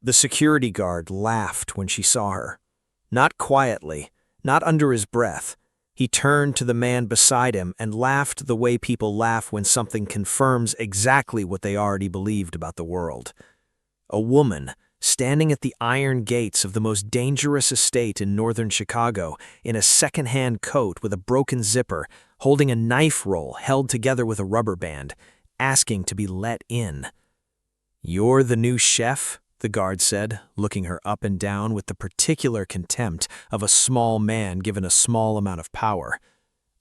The security guard laughed when she saw her. Not quietly, not under his breath. He turned to the man beside him and laughed the way people laugh when something confirms exactly what they already believed about the world. A woman, standing at the iron gates of the most dangerous estate in northern Chicago, in a second-hand coat with a broken zipper, holding a knife roll held together with a rubber band, asking to be let in. "You're the new chef?" the guard said, looking her up and down with the particular contempt of a small man given a small amount of power.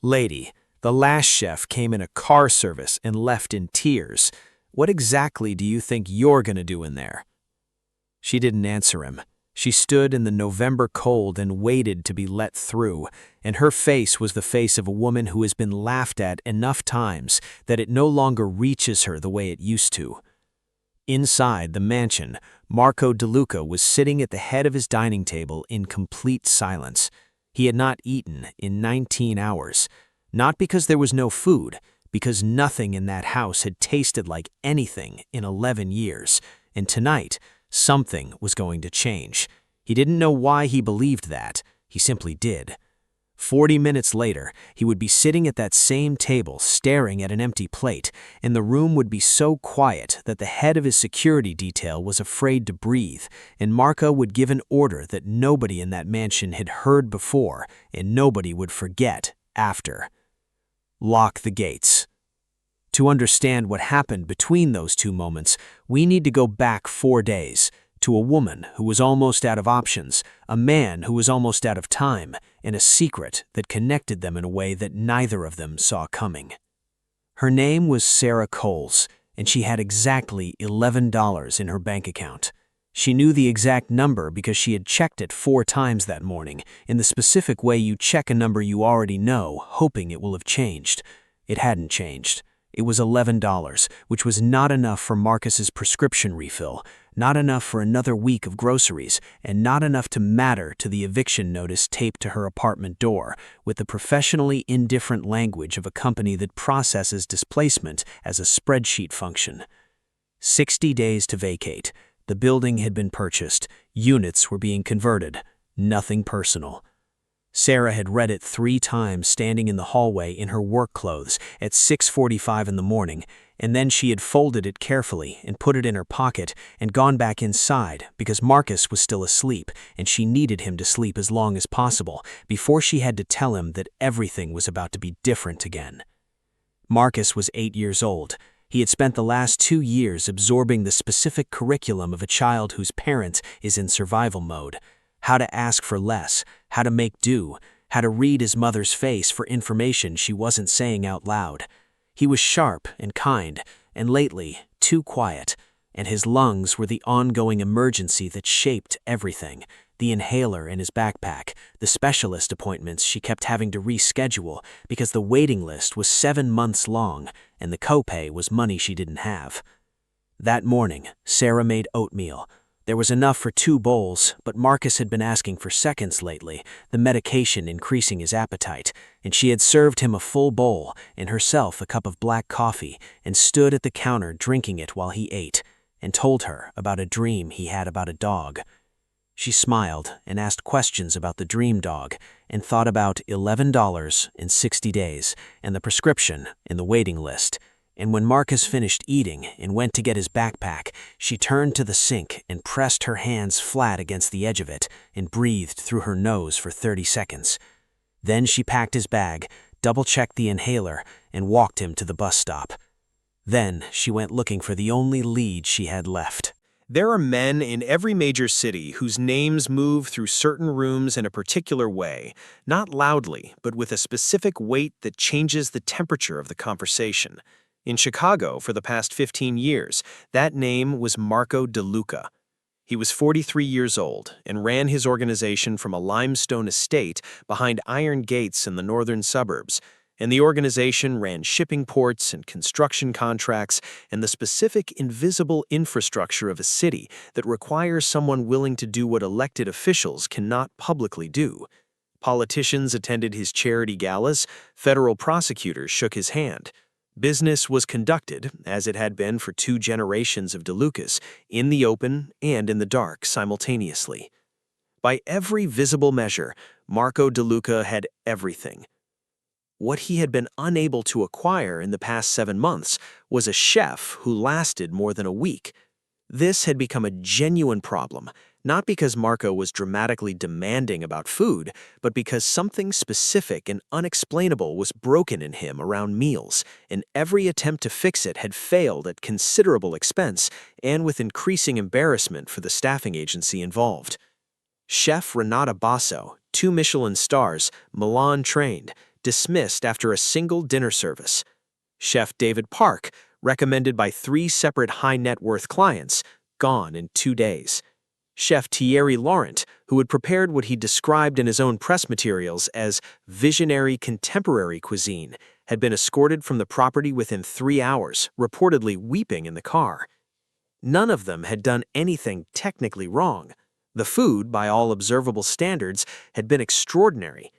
"Lady, the last chef came in a car service and left in tears. What exactly do you think you're going to do in there?" She didn't answer him. She stood in the November cold and waited to be let through, and her face was the face of a woman who has been laughed at enough times that it no longer reaches her the way it used to. Inside the mansion, Marco DeLuca was sitting at the head of his dining table in complete silence. He had not eaten in 19 hours. Not because there was no food, because nothing in that house had tasted like anything in 11 years. And tonight, something was going to change. He didn't know why he believed that. He simply did. 40 minutes later, he would be sitting at that same table staring at an empty plate, and the room would be so quiet that the head of his security detail was afraid to breathe, and Marco would give an order that nobody in that mansion had heard before and nobody would forget after. Lock the gates. To understand what happened between those two moments, we need to go back 4 days, to a woman who was almost out of options, a man who was almost out of time, and a secret that connected them in a way that neither of them saw coming. Her name was Sarah Coles, and she had exactly $11 in her bank account. She knew the exact number because she had checked it 4 times that morning, in the specific way you check a number you already know, hoping it will have changed. It hadn't changed. It was $11, which was not enough for Marcus's prescription refill, not enough for another week of groceries, and not enough to matter to the eviction notice taped to her apartment door, with the professionally indifferent language of a company that processes displacement as a spreadsheet function. 60 days to vacate. The building had been purchased. Units were being converted. Nothing personal. Sarah had read it 3 times standing in the hallway in her work clothes at 6:45 in the morning, and then she had folded it carefully and put it in her pocket and gone back inside because Marcus was still asleep and she needed him to sleep as long as possible before she had to tell him that everything was about to be different again. Marcus was 8 years old. He had spent the last 2 years absorbing the specific curriculum of a child whose parent is in survival mode. How to ask for less, how to make do, how to read his mother's face for information she wasn't saying out loud. He was sharp and kind, and lately, too quiet, and his lungs were the ongoing emergency that shaped everything. The inhaler in his backpack, the specialist appointments she kept having to reschedule because the waiting list was 7 months long, and the copay was money she didn't have. That morning, Sarah made oatmeal. There was enough for 2 bowls, but Marcus had been asking for seconds lately, the medication increasing his appetite, and she had served him a full bowl and herself a cup of black coffee and stood at the counter drinking it while he ate, and told her about a dream he had about a dog. She smiled and asked questions about the dream dog and thought about $11 in 60 days and the prescription in the waiting list. And when Marcus finished eating and went to get his backpack, she turned to the sink and pressed her hands flat against the edge of it and breathed through her nose for 30 seconds. Then she packed his bag, double-checked the inhaler, and walked him to the bus stop. Then she went looking for the only lead she had left. There are men in every major city whose names move through certain rooms in a particular way, not loudly, but with a specific weight that changes the temperature of the conversation. In Chicago, for the past 15 years, that name was Marco DeLuca. He was 43 years old and ran his organization from a limestone estate behind iron gates in the northern suburbs, and the organization ran shipping ports and construction contracts and the specific invisible infrastructure of a city that requires someone willing to do what elected officials cannot publicly do. Politicians attended his charity galas, federal prosecutors shook his hand. Business was conducted, as it had been for 2 generations of DeLucas, in the open and in the dark simultaneously. By every visible measure, Marco DeLuca had everything. What he had been unable to acquire in the past 7 months was a chef who lasted more than a week. This had become a genuine problem, not because Marco was dramatically demanding about food, but because something specific and unexplainable was broken in him around meals, and every attempt to fix it had failed at considerable expense and with increasing embarrassment for the staffing agency involved. Chef Renata Basso, 2 Michelin stars, Milan-trained, dismissed after a single dinner service. Chef David Park, recommended by 3 separate high-net-worth clients, gone in 2 days. Chef Thierry Laurent, who had prepared what he described in his own press materials as visionary contemporary cuisine, had been escorted from the property within 3 hours, reportedly weeping in the car. None of them had done anything technically wrong. The food, by all observable standards, had been extraordinary.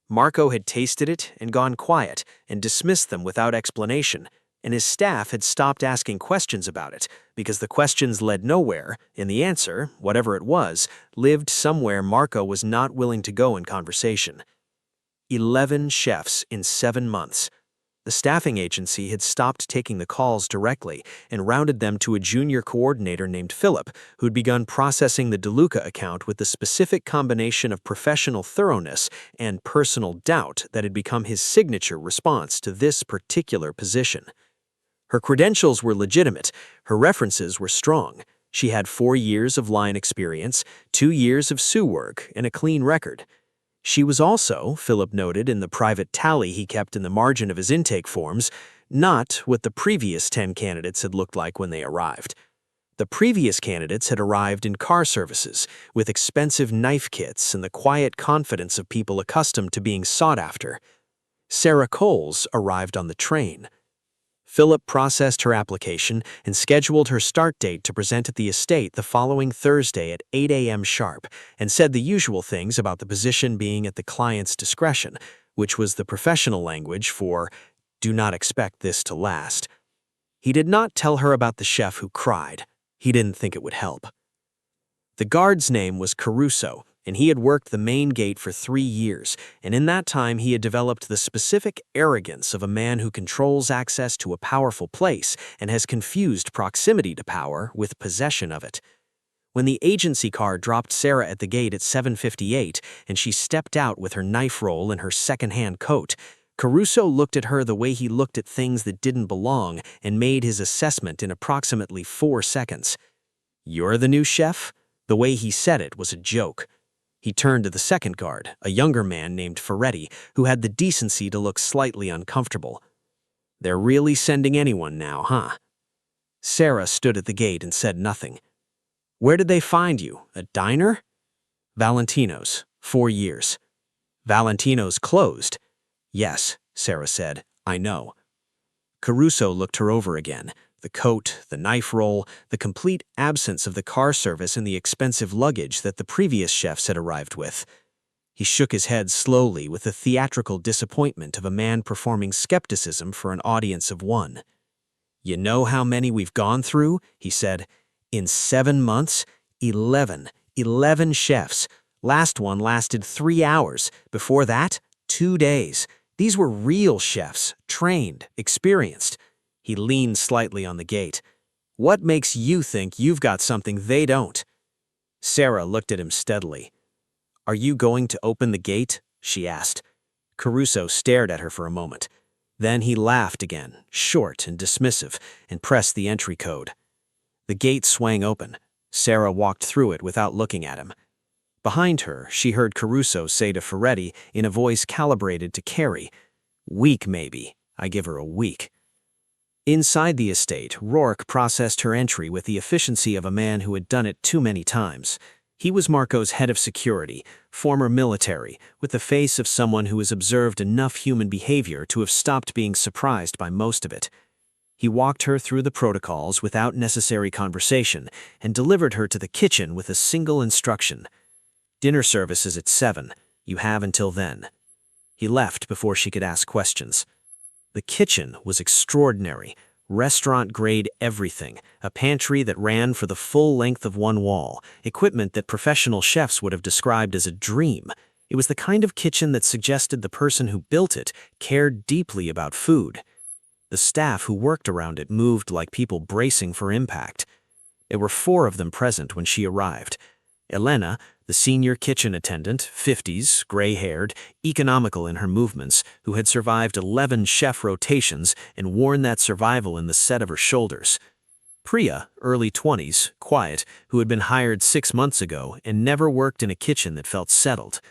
Marco had tasted it and gone quiet and dismissed them without explanation, and his staff had stopped asking questions about it because the questions led nowhere, and the answer, whatever it was, lived somewhere Marco was not willing to go in conversation. 11 chefs in 7 months. The staffing agency had stopped taking the calls directly and rounded them to a junior coordinator named Philip, who'd begun processing the DeLuca account with the specific combination of professional thoroughness and personal doubt that had become his signature response to this particular position. Her credentials were legitimate, her references were strong. She had 4 years of line experience, 2 years of sous work, and a clean record. She was also, Philip noted in the private tally he kept in the margin of his intake forms, not what the previous 10 candidates had looked like when they arrived. The previous candidates had arrived in car services, with expensive knife kits and the quiet confidence of people accustomed to being sought after. Sarah Coles arrived on the train. Philip processed her application and scheduled her start date to present at the estate the following Thursday at 8 a.m. sharp, and said the usual things about the position being at the client's discretion, which was the professional language for, "Do not expect this to last." He did not tell her about the chef who cried. He didn't think it would help. The guard's name was Caruso, and he had worked the main gate for 3 years, and in that time he had developed the specific arrogance of a man who controls access to a powerful place and has confused proximity to power with possession of it. When the agency car dropped Sarah at the gate at 7:58 and she stepped out with her knife roll and her second-hand coat, Caruso looked at her the way he looked at things that didn't belong and made his assessment in approximately 4 seconds. "You're the new chef?" The way he said it was a joke. He turned to the second guard, a younger man named Ferretti, who had the decency to look slightly uncomfortable. "They're really sending anyone now, huh?" Sarah stood at the gate and said nothing. "Where did they find you? A diner?" "Valentino's, 4 years." "Valentino's closed?" "Yes," Sarah said. "I know." Caruso looked her over again. The coat, the knife roll, the complete absence of the car service and the expensive luggage that the previous chefs had arrived with. He shook his head slowly with the theatrical disappointment of a man performing skepticism for an audience of 1. "You know how many we've gone through?" he said. "In 7 months, 11 chefs. Last one lasted 3 hours. Before that, 2 days. These were real chefs, trained, experienced." He leaned slightly on the gate. "What makes you think you've got something they don't?" Sarah looked at him steadily. "Are you going to open the gate?" she asked. Caruso stared at her for a moment. Then he laughed again, short and dismissive, and pressed the entry code. The gate swang open. Sarah walked through it without looking at him. Behind her, she heard Caruso say to Ferretti in a voice calibrated to carry, "Week maybe. I give her a week." Inside the estate, Rourke processed her entry with the efficiency of a man who had done it too many times. He was Marco's head of security, former military, with the face of someone who has observed enough human behavior to have stopped being surprised by most of it. He walked her through the protocols without necessary conversation and delivered her to the kitchen with a single instruction. "Dinner service is at 7. You have until then." He left before she could ask questions. The kitchen was extraordinary. Restaurant-grade everything, a pantry that ran for the full length of one wall, equipment that professional chefs would have described as a dream. It was the kind of kitchen that suggested the person who built it cared deeply about food. The staff who worked around it moved like people bracing for impact. There were 4 of them present when she arrived. Elena, the senior kitchen attendant, 50s, gray-haired, economical in her movements, who had survived 11 chef rotations and worn that survival in the set of her shoulders. Priya, early 20s, quiet, who had been hired 6 months ago and never worked in a kitchen that felt settled.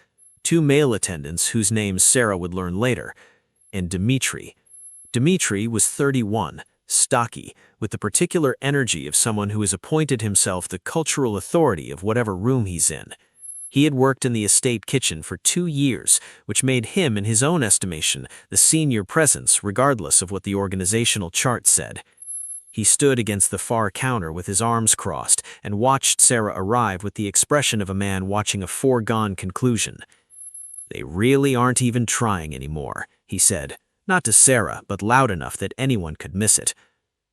2 male attendants whose names Sarah would learn later. And Dmitri. Dmitri was 31, stocky, with the particular energy of someone who has appointed himself the cultural authority of whatever room he's in. He had worked in the estate kitchen for 2 years, which made him, in his own estimation, the senior presence regardless of what the organizational chart said. He stood against the far counter with his arms crossed and watched Sarah arrive with the expression of a man watching a foregone conclusion. "They really aren't even trying anymore," he said, not to Sarah, but loud enough that anyone could miss it.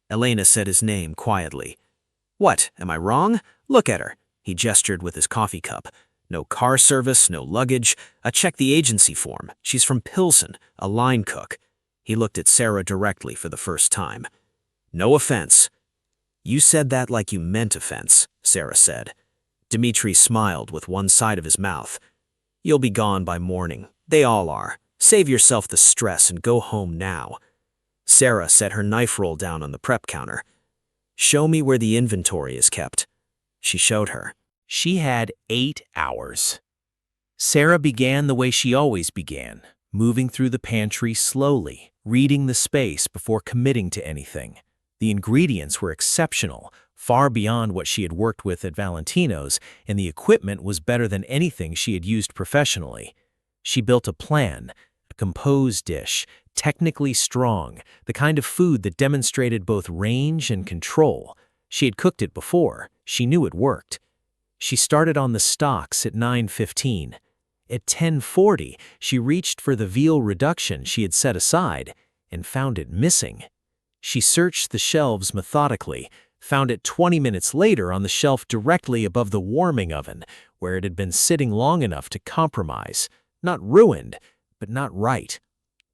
Elena said his name quietly. "What, am I wrong? Look at her." He gestured with his coffee cup. "No car service, no luggage. Check the agency form. She's from Pilsen, a line cook." He looked at Sarah directly for the first time. "No offense." "You said that like you meant offense," Sarah said. Dmitri smiled with one side of his mouth. "You'll be gone by morning. They all are. Save yourself the stress and go home now." Sarah set her knife roll down on the prep counter. "Show me where the inventory is kept." She showed her. She had 8 hours. Sarah began the way she always began, moving through the pantry slowly, reading the space before committing to anything. The ingredients were exceptional, far beyond what she had worked with at Valentino's, and the equipment was better than anything she had used professionally. She built a plan, a composed dish, technically strong, the kind of food that demonstrated both range and control. She had cooked it before. She knew it worked. She started on the stocks at 9:15. At 10:40, she reached for the veal reduction she had set aside and found it missing. She searched the shelves methodically, found it 20 minutes later on the shelf directly above the warming oven, where it had been sitting long enough to compromise. Not ruined, but not right.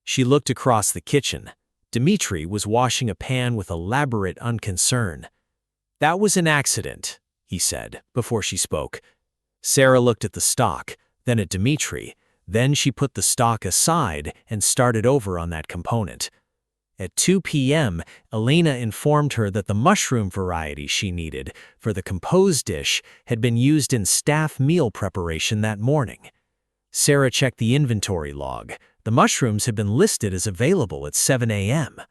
She looked across the kitchen. Dmitri was washing a pan with elaborate unconcern. "That was an accident," he said, before she spoke. Sarah looked at the stock, then at Dmitri. Then she put the stock aside and started over on that component. At 2 p.m., Elena informed her that the mushroom variety she needed for the composed dish had been used in staff meal preparation that morning. Sarah checked the inventory log. The mushrooms had been listed as available at 7 a.m.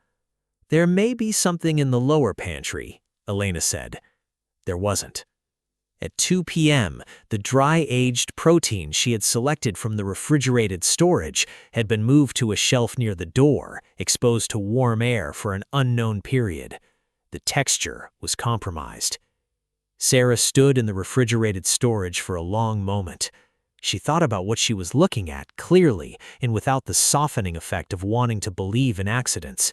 "There may be something in the lower pantry," Elena said. There wasn't. At 2 p.m., the dry-aged protein she had selected from the refrigerated storage had been moved to a shelf near the door, exposed to warm air for an unknown period. The texture was compromised. Sarah stood in the refrigerated storage for a long moment. She thought about what she was looking at clearly and without the softening effect of wanting to believe in accidents.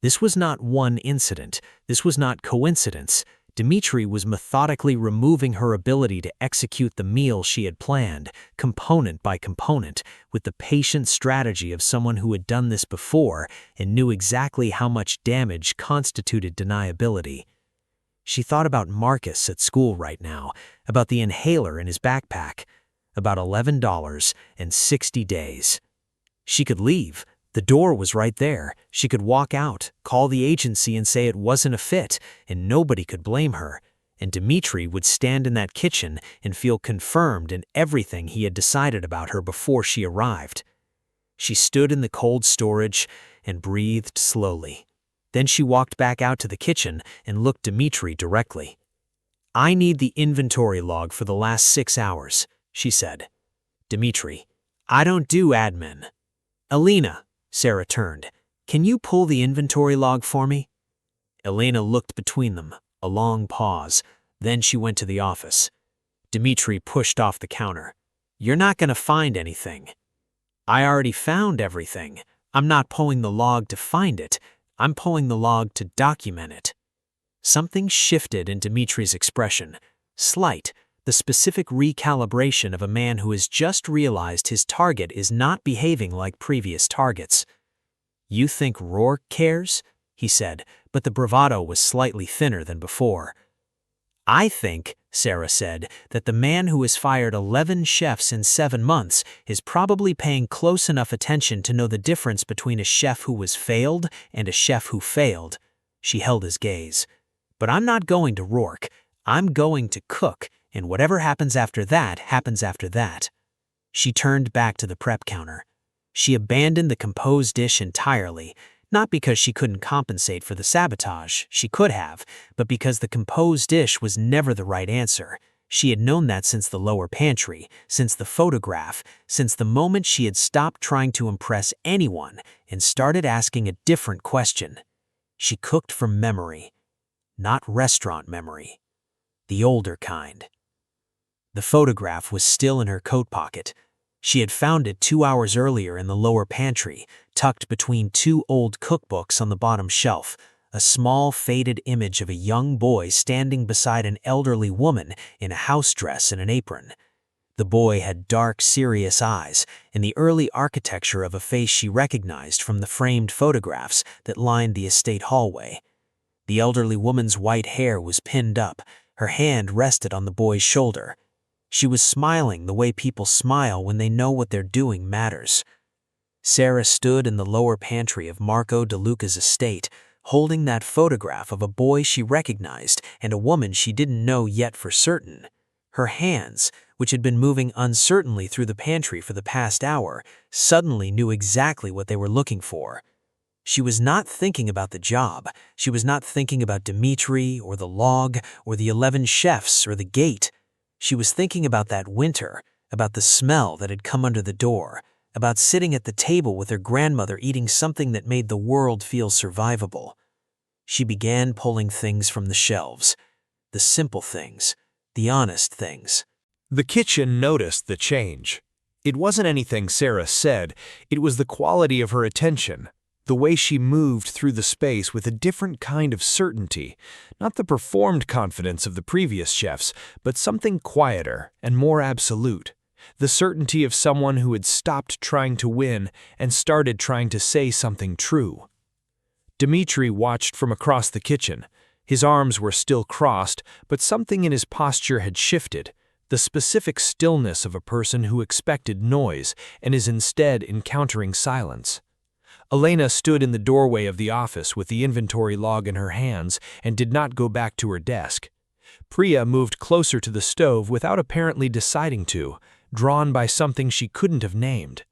This was not one incident. This was not coincidence. Dmitri was methodically removing her ability to execute the meal she had planned, component by component, with the patient strategy of someone who had done this before and knew exactly how much damage constituted deniability. She thought about Marcus at school right now, about the inhaler in his backpack, about $11 and 60 days. She could leave. The door was right there. She could walk out, call the agency and say it wasn't a fit, and nobody could blame her. And Dmitri would stand in that kitchen and feel confirmed in everything he had decided about her before she arrived. She stood in the cold storage and breathed slowly. Then she walked back out to the kitchen and looked Dmitri directly. "I need the inventory log for the last 6 hours," she said. "Dmitri, I don't do admin." "Elena," Sarah turned. "Can you pull the inventory log for me?" Elena looked between them, a long pause. Then she went to the office. Dmitri pushed off the counter. "You're not going to find anything." "I already found everything," I'm not pulling the log to find it, I'm pulling the log to document it. Something shifted in Dimitri's expression. Slight, the specific recalibration of a man who has just realized his target is not behaving like previous targets. "You think Rourke cares?" he said, but the bravado was slightly thinner than before. "I think," Sarah said, "that the man who has fired 11 chefs in 7 months is probably paying close enough attention to know the difference between a chef who was failed and a chef who failed." She held his gaze. "But I'm not going to Rourke. I'm going to cook, and whatever happens after that happens after that." She turned back to the prep counter. She abandoned the composed dish entirely, not because she couldn't compensate for the sabotage, she could have, but because the composed dish was never the right answer. She had known that since the lower pantry, since the photograph, since the moment she had stopped trying to impress anyone and started asking a different question. She cooked from memory, not restaurant memory, the older kind. The photograph was still in her coat pocket. She had found it 2 hours earlier in the lower pantry, tucked between 2 old cookbooks on the bottom shelf, a small faded image of a young boy standing beside an elderly woman in a house dress and an apron. The boy had dark, serious eyes and the early architecture of a face she recognized from the framed photographs that lined the estate hallway. The elderly woman's white hair was pinned up, her hand rested on the boy's shoulder. She was smiling the way people smile when they know what they're doing matters. Sarah stood in the lower pantry of Marco De Luca's estate, holding that photograph of a boy she recognized and a woman she didn't know yet for certain. Her hands, which had been moving uncertainly through the pantry for the past hour, suddenly knew exactly what they were looking for. She was not thinking about the job. She was not thinking about Dimitri or the log or the 11 chefs or the gate. She was thinking about that winter, about the smell that had come under the door, about sitting at the table with her grandmother eating something that made the world feel survivable. She began pulling things from the shelves, the simple things, the honest things. The kitchen noticed the change. It wasn't anything Sarah said, it was the quality of her attention. The way she moved through the space with a different kind of certainty, not the performed confidence of the previous chefs, but something quieter and more absolute. The certainty of someone who had stopped trying to win and started trying to say something true. Dimitri watched from across the kitchen. His arms were still crossed, but something in his posture had shifted, the specific stillness of a person who expected noise and is instead encountering silence. Elena stood in the doorway of the office with the inventory log in her hands and did not go back to her desk. Priya moved closer to the stove without apparently deciding to, drawn by something she couldn't have named.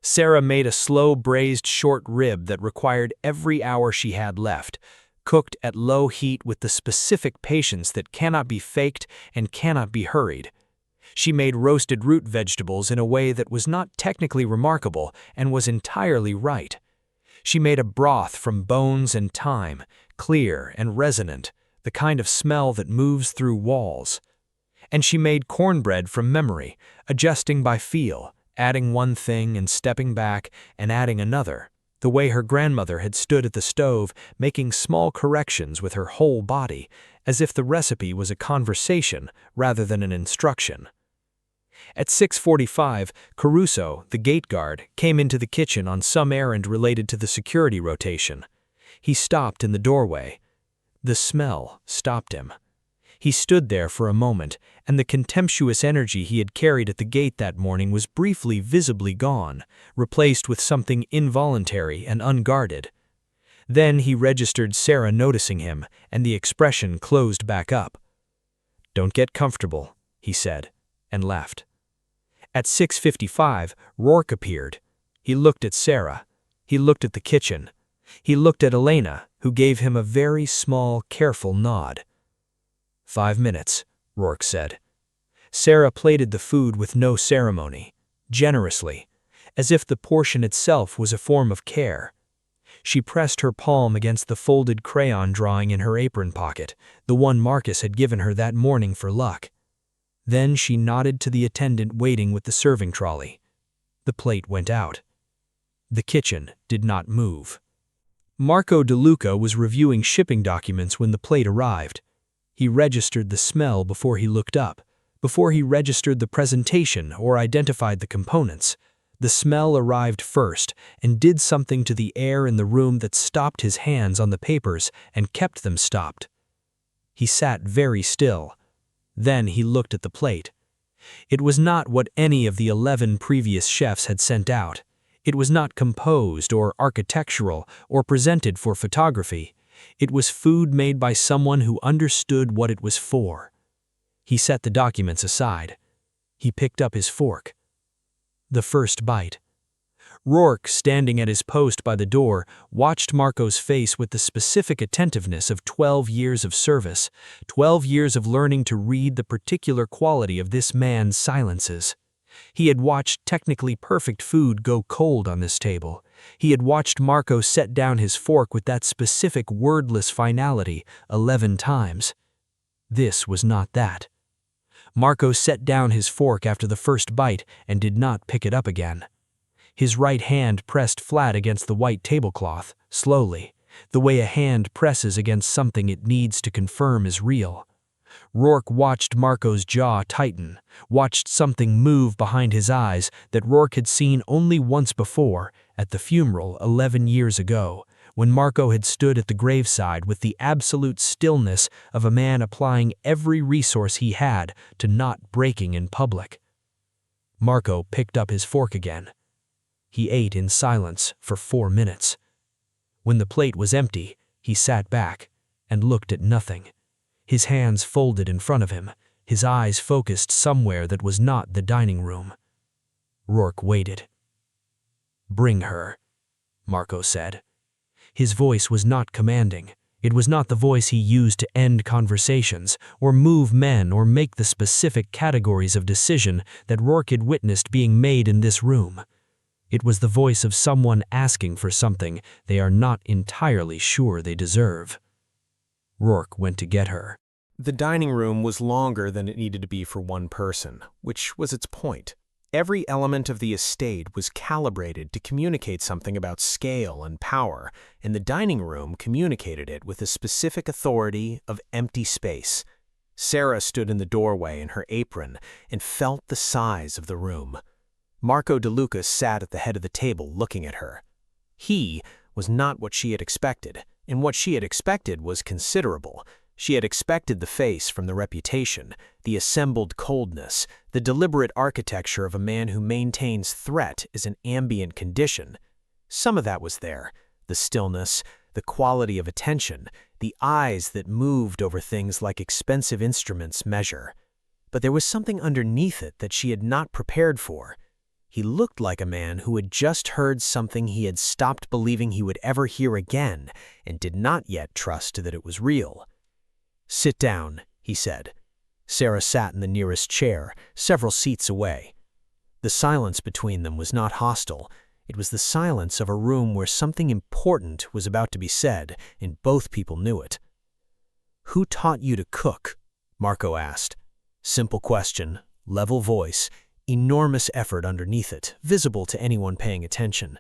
Sarah made a slow braised short rib that required every hour she had left, cooked at low heat with the specific patience that cannot be faked and cannot be hurried. She made roasted root vegetables in a way that was not technically remarkable and was entirely right. She made a broth from bones and thyme, clear and resonant, the kind of smell that moves through walls. And she made cornbread from memory, adjusting by feel, adding one thing and stepping back and adding another, the way her grandmother had stood at the stove making small corrections with her whole body, as if the recipe was a conversation rather than an instruction. At 6:45, Caruso, the gate guard, came into the kitchen on some errand related to the security rotation. He stopped in the doorway. The smell stopped him. He stood there for a moment, and the contemptuous energy he had carried at the gate that morning was briefly visibly gone, replaced with something involuntary and unguarded. Then he registered Sarah noticing him, and the expression closed back up. "Don't get comfortable," he said, and left. At 6:55, Rourke appeared. He looked at Sarah. He looked at the kitchen. He looked at Elena, who gave him a very small, careful nod. "5 minutes," Rourke said. Sarah plated the food with no ceremony, generously, as if the portion itself was a form of care. She pressed her palm against the folded crayon drawing in her apron pocket, the one Marcus had given her that morning for luck. Then she nodded to the attendant waiting with the serving trolley. The plate went out. The kitchen did not move. Marco DeLuca was reviewing shipping documents when the plate arrived. He registered the smell before he looked up, before he registered the presentation or identified the components. The smell arrived first and did something to the air in the room that stopped his hands on the papers and kept them stopped. He sat very still. Then he looked at the plate. It was not what any of the 11 previous chefs had sent out. It was not composed or architectural or presented for photography. It was food made by someone who understood what it was for. He set the documents aside. He picked up his fork. The first bite. Rourke, standing at his post by the door, watched Marco's face with the specific attentiveness of 12 years of service, 12 years of learning to read the particular quality of this man's silences. He had watched technically perfect food go cold on this table. He had watched Marco set down his fork with that specific wordless finality 11 times. This was not that. Marco set down his fork after the first bite and did not pick it up again. His right hand pressed flat against the white tablecloth, slowly, the way a hand presses against something it needs to confirm is real. Rourke watched Marco's jaw tighten, watched something move behind his eyes that Rourke had seen only once before, at the funeral 11 years ago, when Marco had stood at the graveside with the absolute stillness of a man applying every resource he had to not breaking in public. Marco picked up his fork again. He ate in silence for 4 minutes. When the plate was empty, he sat back and looked at nothing. His hands folded in front of him, his eyes focused somewhere that was not the dining room. Rourke waited. "Bring her," Marco said. His voice was not commanding. It was not the voice he used to end conversations, or move men, or make the specific categories of decision that Rourke had witnessed being made in this room. It was the voice of someone asking for something they are not entirely sure they deserve. Rourke went to get her. The dining room was longer than it needed to be for one person, which was its point. Every element of the estate was calibrated to communicate something about scale and power, and the dining room communicated it with a specific authority of empty space. Sarah stood in the doorway in her apron and felt the size of the room. Marco DeLuca sat at the head of the table looking at her. He was not what she had expected, and what she had expected was considerable. She had expected the face from the reputation, the assembled coldness, the deliberate architecture of a man who maintains threat as an ambient condition. Some of that was there, the stillness, the quality of attention, the eyes that moved over things like expensive instruments measure. But there was something underneath it that she had not prepared for. He looked like a man who had just heard something he had stopped believing he would ever hear again and did not yet trust that it was real. "Sit down," he said. Sarah sat in the nearest chair, several seats away. The silence between them was not hostile. It was the silence of a room where something important was about to be said, and both people knew it. "Who taught you to cook?" Marco asked. Simple question, level voice, enormous effort underneath it, visible to anyone paying attention.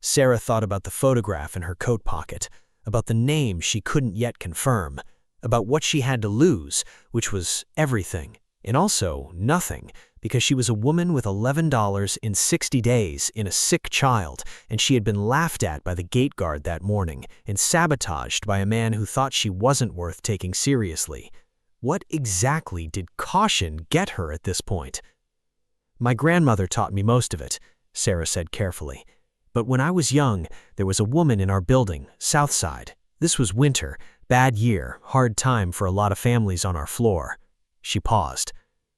Sarah thought about the photograph in her coat pocket, about the name she couldn't yet confirm, about what she had to lose, which was everything, and also nothing, because she was a woman with $11 in 60 days in a sick child, and she had been laughed at by the gate guard that morning and sabotaged by a man who thought she wasn't worth taking seriously. What exactly did caution get her at this point? "My grandmother taught me most of it," Sarah said carefully. "But when I was young, there was a woman in our building, South Side. This was winter, bad year, hard time for a lot of families on our floor." She paused.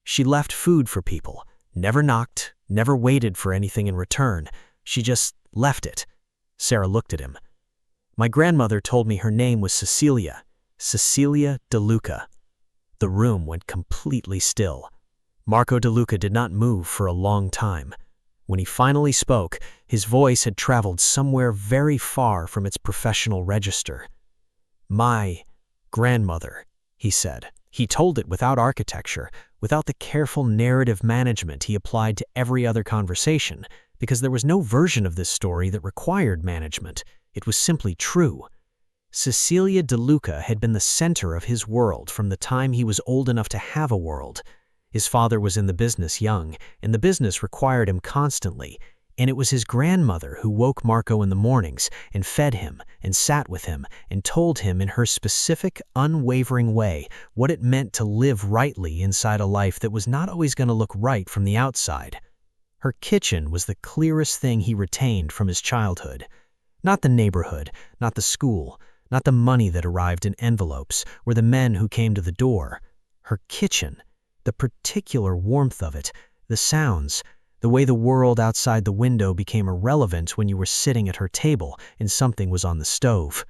"She left food for people, never knocked, never waited for anything in return. She just left it." Sarah looked at him. "My grandmother told me her name was Cecilia DeLuca." The room went completely still. Marco DeLuca did not move for a long time. When he finally spoke, his voice had traveled somewhere very far from its professional register. "My grandmother," he said. He told it without architecture, without the careful narrative management he applied to every other conversation, because there was no version of this story that required management. It was simply true. Cecilia DeLuca had been the center of his world from the time he was old enough to have a world. His father was in the business young, and the business required him constantly, and it was his grandmother who woke Marco in the mornings and fed him and sat with him and told him in her specific, unwavering way what it meant to live rightly inside a life that was not always going to look right from the outside. Her kitchen was the clearest thing he retained from his childhood. Not the neighborhood, not the school, not the money that arrived in envelopes, or the men who came to the door. Her kitchen, the particular warmth of it, the sounds, the way the world outside the window became irrelevant when you were sitting at her table and something was on the stove.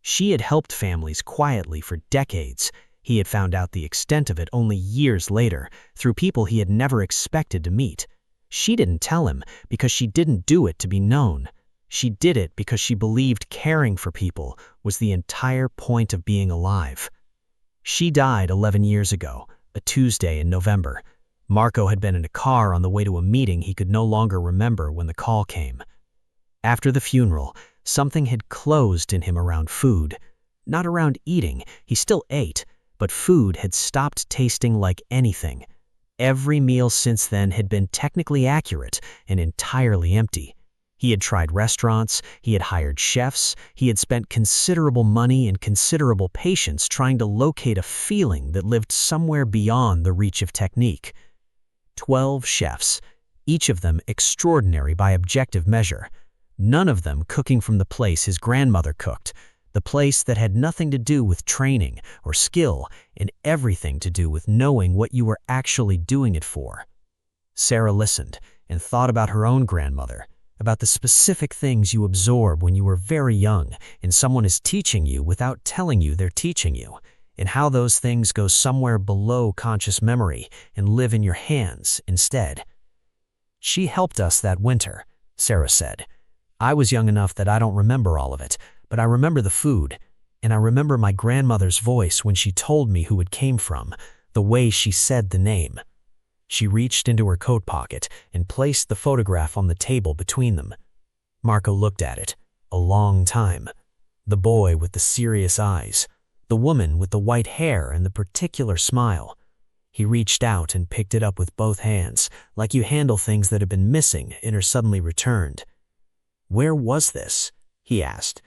She had helped families quietly for decades. He had found out the extent of it only years later, through people he had never expected to meet. She didn't tell him because she didn't do it to be known. She did it because she believed caring for people was the entire point of being alive. She died 11 years ago, a Tuesday in November. Marco had been in a car on the way to a meeting he could no longer remember when the call came. After the funeral, something had closed in him around food. Not around eating, he still ate, but food had stopped tasting like anything. Every meal since then had been technically accurate and entirely empty. He had tried restaurants, he had hired chefs, he had spent considerable money and considerable patience trying to locate a feeling that lived somewhere beyond the reach of technique. 12 chefs, each of them extraordinary by objective measure. None of them cooking from the place his grandmother cooked, the place that had nothing to do with training or skill and everything to do with knowing what you were actually doing it for. Sarah listened and thought about her own grandmother, about the specific things you absorb when you were very young and someone is teaching you without telling you they're teaching you, and how those things go somewhere below conscious memory and live in your hands instead. She helped us that winter, Sarah said. I was young enough that I don't remember all of it, but I remember the food, and I remember my grandmother's voice when she told me who it came from, the way she said the name. She reached into her coat pocket and placed the photograph on the table between them. Marco looked at it, a long time. The boy with the serious eyes, the woman with the white hair and the particular smile. He reached out and picked it up with both hands, like you handle things that have been missing and are suddenly returned. Where was this? He asked.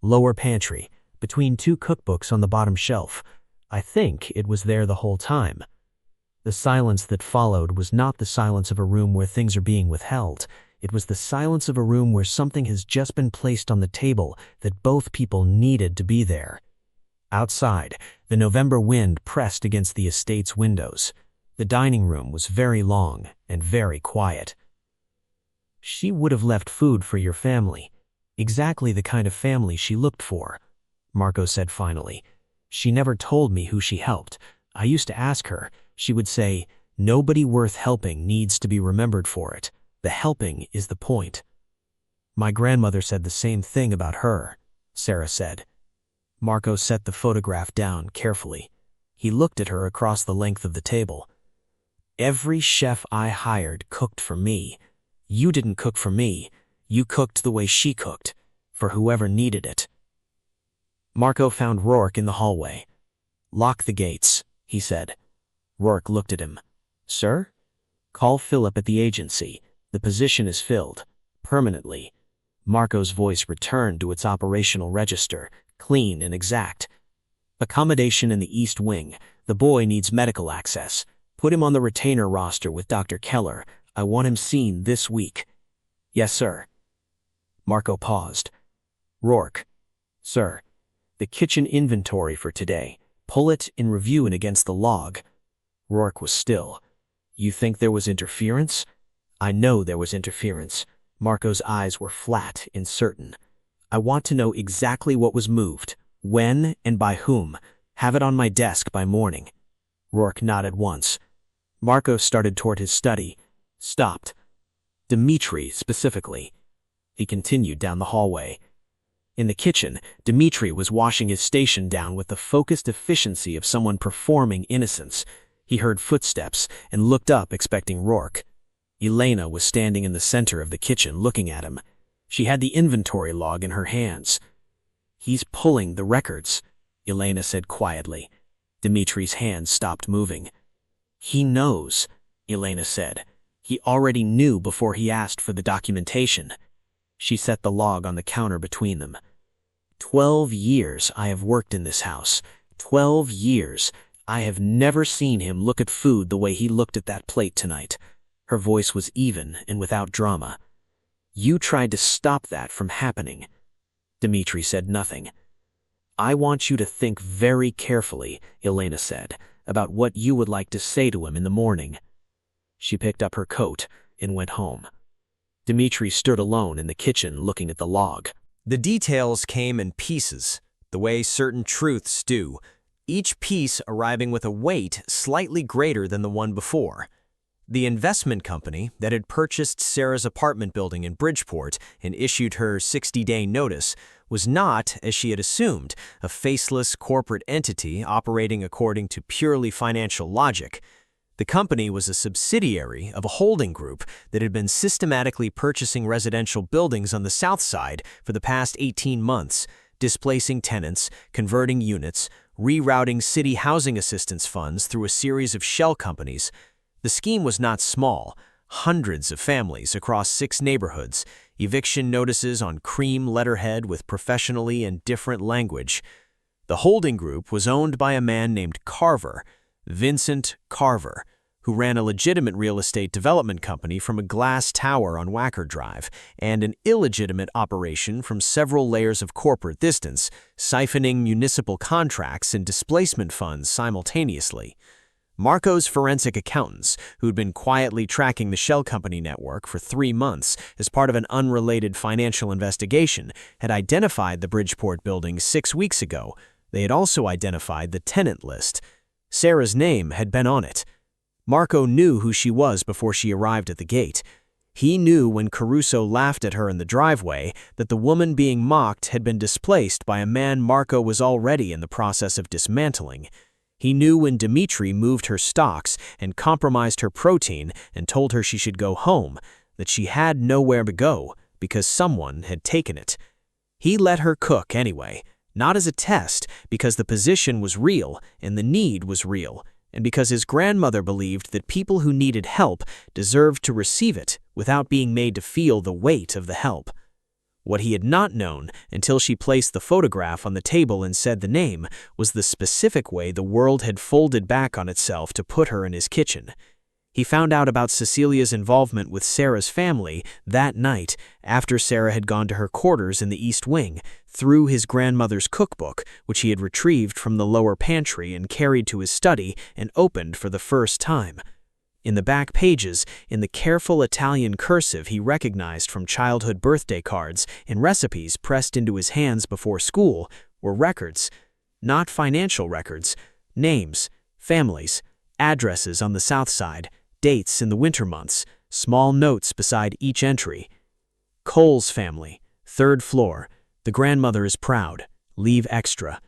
Lower pantry, between 2 cookbooks on the bottom shelf. I think it was there the whole time. The silence that followed was not the silence of a room where things are being withheld. It was the silence of a room where something has just been placed on the table that both people needed to be there. Outside, the November wind pressed against the estate's windows. The dining room was very long and very quiet. She would have left food for your family. Exactly the kind of family she looked for, Marco said finally. She never told me who she helped. I used to ask her. She would say, nobody worth helping needs to be remembered for it. The helping is the point. My grandmother said the same thing about her, Sarah said. Marco set the photograph down carefully. He looked at her across the length of the table. Every chef I hired cooked for me. You didn't cook for me. You cooked the way she cooked, for whoever needed it. Marco found Rourke in the hallway. Lock the gates, he said. Rourke looked at him. Sir? Call Philip at the agency. The position is filled. Permanently. Marco's voice returned to its operational register, clean and exact. Accommodation in the East Wing. The boy needs medical access. Put him on the retainer roster with Dr. Keller. I want him seen this week. Yes, sir. Marco paused. Rourke. Sir. The kitchen inventory for today. Pull it and review it against the log. Rourke was still. You think there was interference? I know there was interference. Marco's eyes were flat and certain. I want to know exactly what was moved, when and by whom. Have it on my desk by morning. Rourke nodded once. Marco started toward his study. Stopped. Dmitri, specifically. He continued down the hallway. In the kitchen, Dmitri was washing his station down with the focused efficiency of someone performing innocence. He heard footsteps and looked up expecting Rourke. Elena was standing in the center of the kitchen looking at him. She had the inventory log in her hands. "He's pulling the records," Elena said quietly. Dimitri's hands stopped moving. "He knows," Elena said. "He already knew before he asked for the documentation." She set the log on the counter between them. 12 years I have worked in this house. 12 years. I have never seen him look at food the way he looked at that plate tonight." Her voice was even and without drama. "You tried to stop that from happening." Dimitri said nothing. "I want you to think very carefully," Elena said, "about what you would like to say to him in the morning." She picked up her coat and went home. Dimitri stood alone in the kitchen looking at the log. The details came in pieces, the way certain truths do, each piece arriving with a weight slightly greater than the one before. The investment company that had purchased Sarah's apartment building in Bridgeport and issued her 60-day notice was not, as she had assumed, a faceless corporate entity operating according to purely financial logic. The company was a subsidiary of a holding group that had been systematically purchasing residential buildings on the South Side for the past 18 months, displacing tenants, converting units, rerouting city housing assistance funds through a series of shell companies. The scheme was not small. Hundreds of families across 6 neighborhoods, eviction notices on cream letterhead with professionally indifferent language. The holding group was owned by a man named Carver, Vincent Carver, who ran a legitimate real estate development company from a glass tower on Wacker Drive and an illegitimate operation from several layers of corporate distance, siphoning municipal contracts and displacement funds simultaneously. Marco's forensic accountants, who'd been quietly tracking the shell company network for 3 months as part of an unrelated financial investigation, had identified the Bridgeport building 6 weeks ago. They had also identified the tenant list. Sarah's name had been on it. Marco knew who she was before she arrived at the gate. He knew when Caruso laughed at her in the driveway that the woman being mocked had been displaced by a man Marco was already in the process of dismantling. He knew when Dimitri moved her stocks and compromised her protein and told her she should go home, that she had nowhere to go because someone had taken it. He let her cook anyway, not as a test, because the position was real and the need was real, and because his grandmother believed that people who needed help deserved to receive it without being made to feel the weight of the help. What he had not known until she placed the photograph on the table and said the name was the specific way the world had folded back on itself to put her in his kitchen. He found out about Cecilia's involvement with Sarah's family that night after Sarah had gone to her quarters in the East Wing through his grandmother's cookbook, which he had retrieved from the lower pantry and carried to his study and opened for the first time. In the back pages, in the careful Italian cursive he recognized from childhood birthday cards and recipes pressed into his hands before school, were records. Not financial records. Names, families, addresses on the South Side, dates in the winter months, small notes beside each entry. Cole's family, 3rd floor. The grandmother is proud. Leave extra.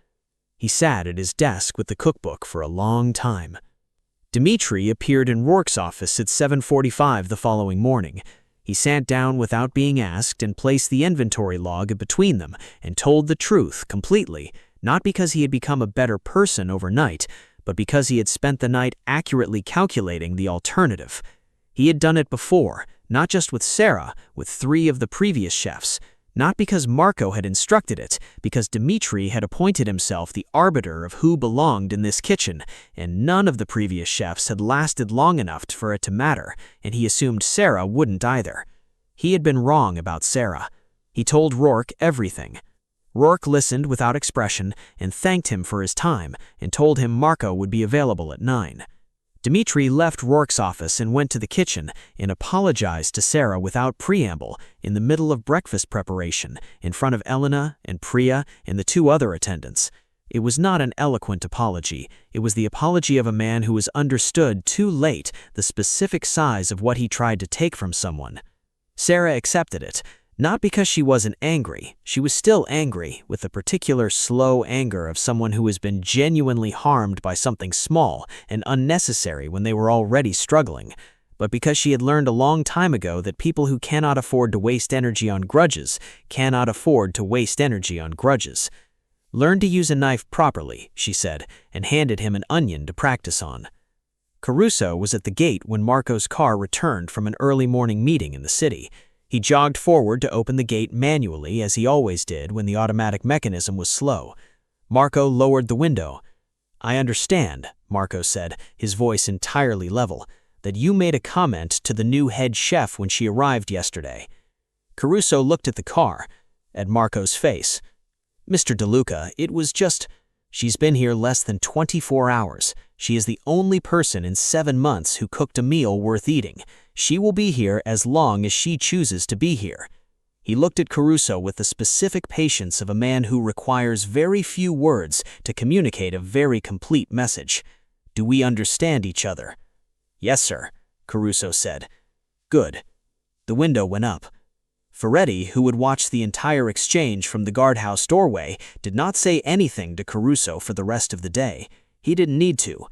He sat at his desk with the cookbook for a long time. Dimitri appeared in Rourke's office at 7:45 the following morning. He sat down without being asked and placed the inventory log between them and told the truth completely, not because he had become a better person overnight, but because he had spent the night accurately calculating the alternative. He had done it before, not just with Sarah, with 3 of the previous chefs. Not because Marco had instructed it, because Dimitri had appointed himself the arbiter of who belonged in this kitchen, and none of the previous chefs had lasted long enough for it to matter, and he assumed Sarah wouldn't either. He had been wrong about Sarah. He told Rourke everything. Rourke listened without expression and thanked him for his time and told him Marco would be available at 9. Dimitri left Rourke's office and went to the kitchen and apologized to Sarah without preamble in the middle of breakfast preparation in front of Elena and Priya and the 2 other attendants. It was not an eloquent apology. It was the apology of a man who has understood too late the specific size of what he tried to take from someone. Sarah accepted it. Not because she wasn't angry. She was still angry, with the particular slow anger of someone who has been genuinely harmed by something small and unnecessary when they were already struggling. but because she had learned a long time ago that people who cannot afford to waste energy on grudges cannot afford to waste energy on grudges. "Learn to use a knife properly," she said, and handed him an onion to practice on. Caruso was at the gate when Marco's car returned from an early morning meeting in the city. He jogged forward to open the gate manually, as he always did when the automatic mechanism was slow. Marco lowered the window. "I understand," Marco said, his voice entirely level, "that you made a comment to the new head chef when she arrived yesterday." Caruso looked at the car, at Marco's face. "Mr. DeLuca, it was just... She's been here less than 24 hours. She is the only person in 7 months who cooked a meal worth eating. She will be here as long as she chooses to be here." He looked at Caruso with the specific patience of a man who requires very few words to communicate a very complete message. "Do we understand each other?" "Yes, sir," Caruso said. "Good." The window went up. Ferretti, who had watched the entire exchange from the guardhouse doorway, did not say anything to Caruso for the rest of the day. He didn't need to.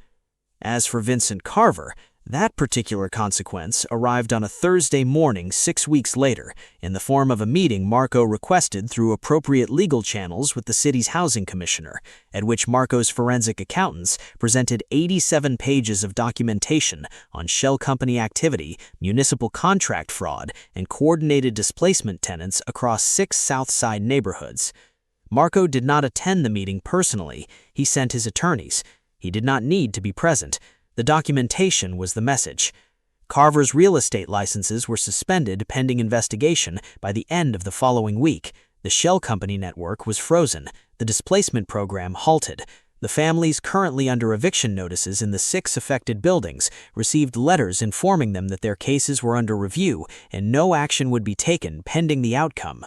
As for Vincent Carver, that particular consequence arrived on a Thursday morning 6 weeks later, in the form of a meeting Marco requested through appropriate legal channels with the city's housing commissioner, at which Marco's forensic accountants presented 87 pages of documentation on shell company activity, municipal contract fraud, and coordinated displacement tenants across 6 South Side neighborhoods. Marco did not attend the meeting personally. He sent his attorneys. He did not need to be present. The documentation was the message. Carver's real estate licenses were suspended pending investigation by the end of the following week. The shell company network was frozen. The displacement program halted. The families currently under eviction notices in the 6 affected buildings received letters informing them that their cases were under review and no action would be taken pending the outcome.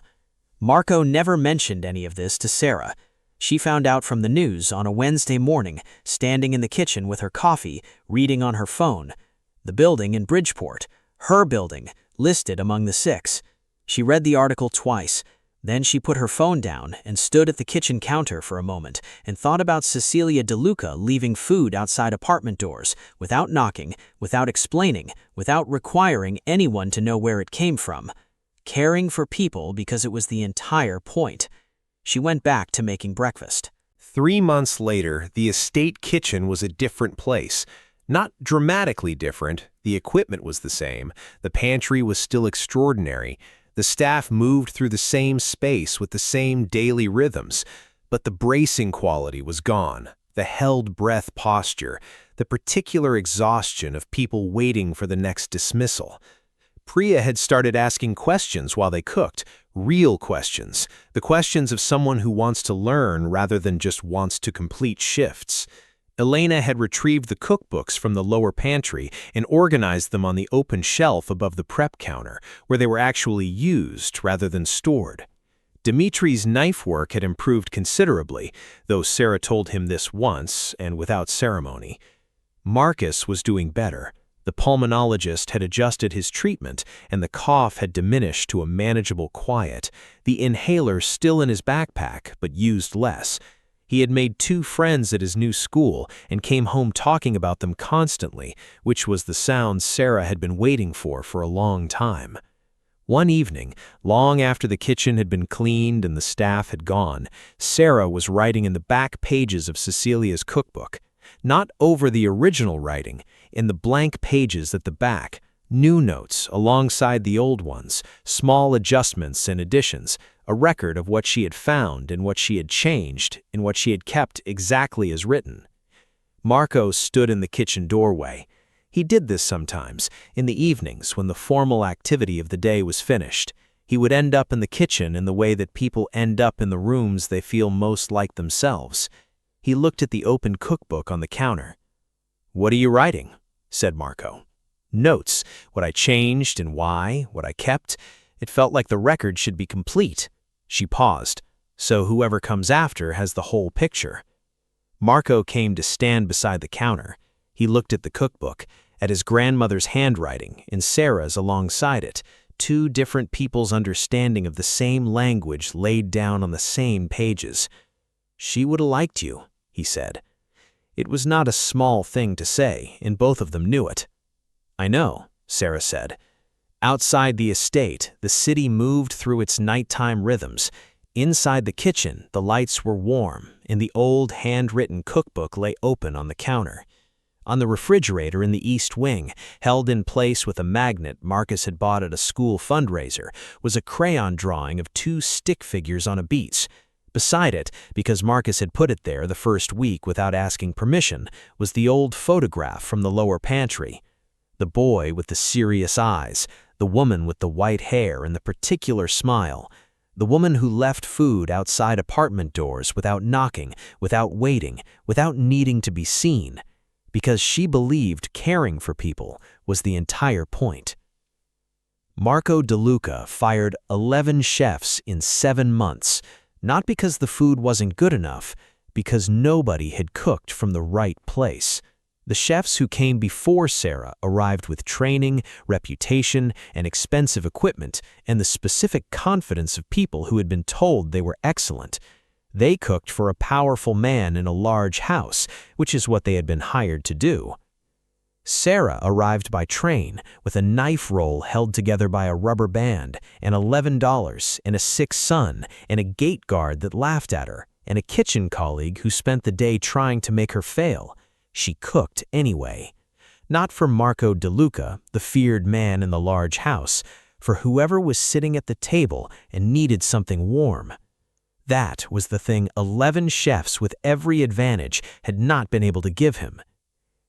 Marco never mentioned any of this to Sarah. She found out from the news on a Wednesday morning, standing in the kitchen with her coffee, reading on her phone. The building in Bridgeport, her building, listed among the 6. She read the article twice. Then she put her phone down and stood at the kitchen counter for a moment and thought about Cecilia DeLuca leaving food outside apartment doors, without knocking, without explaining, without requiring anyone to know where it came from. Caring for people because it was the entire point. She went back to making breakfast. 3 months later, the estate kitchen was a different place. Not dramatically different. The equipment was the same. The pantry was still extraordinary. The staff moved through the same space with the same daily rhythms. But the bracing quality was gone. The held breath posture. The particular exhaustion of people waiting for the next dismissal. Priya had started asking questions while they cooked. Real questions. The questions of someone who wants to learn rather than just wants to complete shifts. Elena had retrieved the cookbooks from the lower pantry and organized them on the open shelf above the prep counter, where they were actually used rather than stored. Dimitri's knife work had improved considerably, though Sarah told him this once and without ceremony. Marcus was doing better. The pulmonologist had adjusted his treatment, and the cough had diminished to a manageable quiet, the inhaler still in his backpack, but used less. He had made 2 friends at his new school and came home talking about them constantly, which was the sound Sarah had been waiting for a long time. One evening, long after the kitchen had been cleaned and the staff had gone, Sarah was writing in the back pages of Cecilia's cookbook. Not over the original writing, in the blank pages at the back, new notes alongside the old ones, small adjustments and additions, a record of what she had found and what she had changed and what she had kept exactly as written. Marco stood in the kitchen doorway. He did this sometimes, in the evenings when the formal activity of the day was finished. He would end up in the kitchen in the way that people end up in the rooms they feel most like themselves. He looked at the open cookbook on the counter. "What are you writing?" said Marco. "Notes, what I changed and why, what I kept. It felt like the record should be complete." She paused, "So whoever comes after has the whole picture." Marco came to stand beside the counter. He looked at the cookbook, at his grandmother's handwriting and Sarah's alongside it, 2 different people's understanding of the same language laid down on the same pages. "She would have liked you," he said. It was not a small thing to say, and both of them knew it. "I know," Sarah said. Outside the estate, the city moved through its nighttime rhythms. Inside the kitchen, the lights were warm, and the old handwritten cookbook lay open on the counter. On the refrigerator in the east wing, held in place with a magnet Marcus had bought at a school fundraiser, was a crayon drawing of two stick figures on a beach. Beside it, because Marcus had put it there the first week without asking permission, was the old photograph from the lower pantry. The boy with the serious eyes, the woman with the white hair and the particular smile, the woman who left food outside apartment doors without knocking, without waiting, without needing to be seen, because she believed caring for people was the entire point. Marco DeLuca fired 11 chefs in 7 months, not because the food wasn't good enough, because nobody had cooked from the right place. The chefs who came before Sarah arrived with training, reputation, and expensive equipment, and the specific confidence of people who had been told they were excellent. They cooked for a powerful man in a large house, which is what they had been hired to do. Sarah arrived by train with a knife roll held together by a rubber band, and $11, and a sick son, and a gate guard that laughed at her, and a kitchen colleague who spent the day trying to make her fail. She cooked anyway. Not for Marco DeLuca, the feared man in the large house, for whoever was sitting at the table and needed something warm. That was the thing 11 chefs with every advantage had not been able to give him.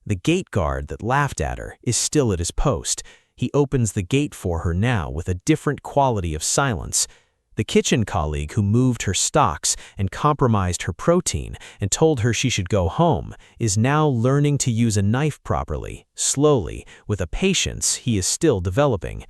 The gate guard that laughed at her is still at his post. He opens the gate for her now with a different quality of silence. The kitchen colleague who moved her stocks and compromised her protein and told her she should go home is now learning to use a knife properly, slowly, with a patience he is still developing.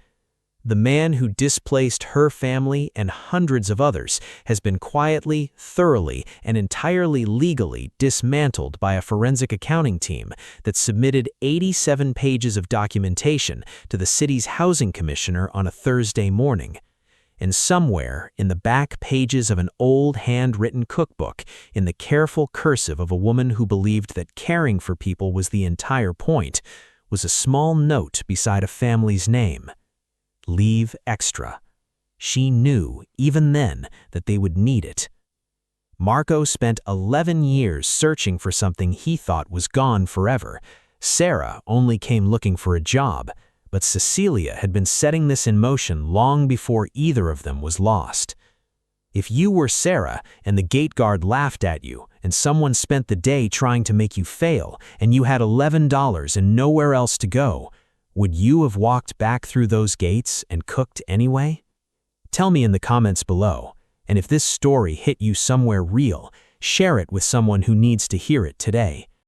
The man who displaced her family and hundreds of others has been quietly, thoroughly, and entirely legally dismantled by a forensic accounting team that submitted 87 pages of documentation to the city's housing commissioner on a Thursday morning. And somewhere in the back pages of an old handwritten cookbook, in the careful cursive of a woman who believed that caring for people was the entire point, was a small note beside a family's name. Leave extra. She knew, even then, that they would need it. Marco spent 11 years searching for something he thought was gone forever. Sarah only came looking for a job, but Cecilia had been setting this in motion long before either of them was lost. If you were Sarah and the gate guard laughed at you, and someone spent the day trying to make you fail, and you had $11 and nowhere else to go, would you have walked back through those gates and cooked anyway? Tell me in the comments below, and if this story hit you somewhere real, share it with someone who needs to hear it today.